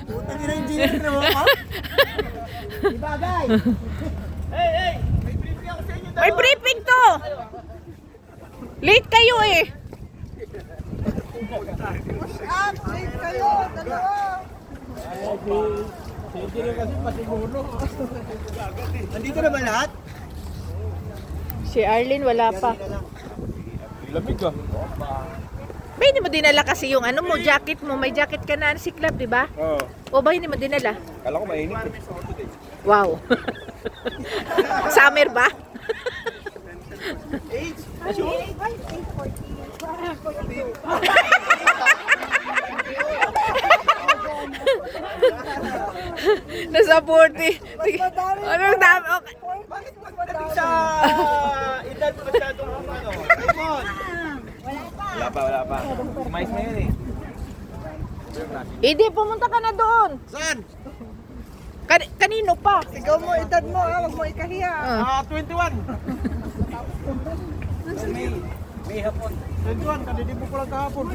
Putang ina engineer na mo ka? Ibagay! Hey! May briefing ako sa inyo dalawa. May briefing to! Late kayo eh! Late kayo! Dalawa! Si engineer kasi pasiguro. Nandito na ba lahat? Si Arlene wala pa. Lamig ka. Ba, hindi mo dinala kasi yung ano mo, jacket mo. May jacket ka na si Club, di ba? Oo. O ba hindi mo dinala? Kala ko mainit. Wow. Summer ba? Nasa 40. Anong dami? Okay. Bakit pagdating sa edad masyadong ano? Raymond! Wala pa. Mais na yan eh. Hindi, pumunta ka na doon. Saan? Kanino pa? Ikaw mo, edad mo ha, wag mo ikahiya. 21. May hapon. 21, kadidi mo ko lang kahapon.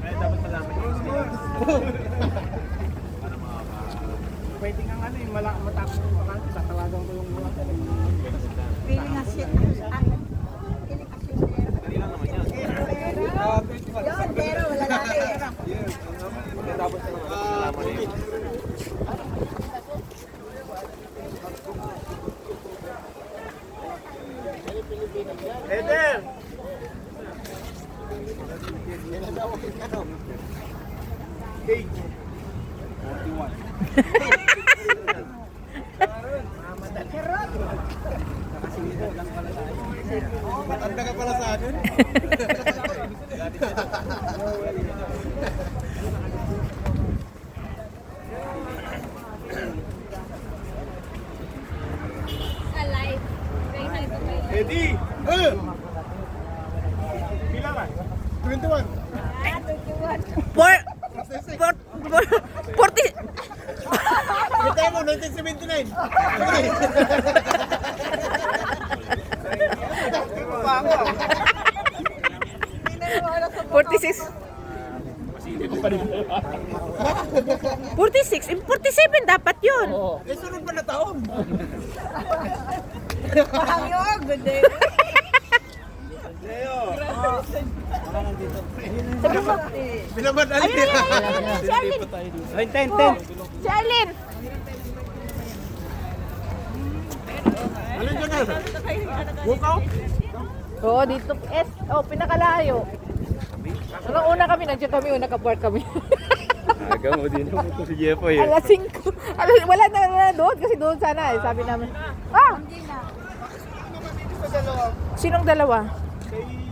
Kaya dapat malaman yun. Pwede nga ano yung matapos yung bakante, tatawagan ko yung mga Feeling as yun. Feeling as yun. Dali lang naman yan. Yun, pero wala natin. Tapos na naman. Nalaman na yun. Eder! Age. 41. Matanda ka pala sa akin. Alive. Eddie! Pila ka? 21. Ah, 21. 40. Kita mo, 1979. Pango. 46. 46. 47 dapat yun. Eh, sunod pa na taon. Parang yun, good day. Leo. Ayun, Binabad alin ayun, ayun, ayun, si Arlene. 10. Si Arlene. Alin ka na? Bukaw? Oo, dito. Pinakalayo. Nung una kami, nandiyan kami, nakapark kami. Aga mo din mo ito si Jeffoy eh. Alas 5. Wala na doon kasi doon sana eh. Sabi namin. Ah! Hindi na. Sa dalawa. Sinong dalawa? Kay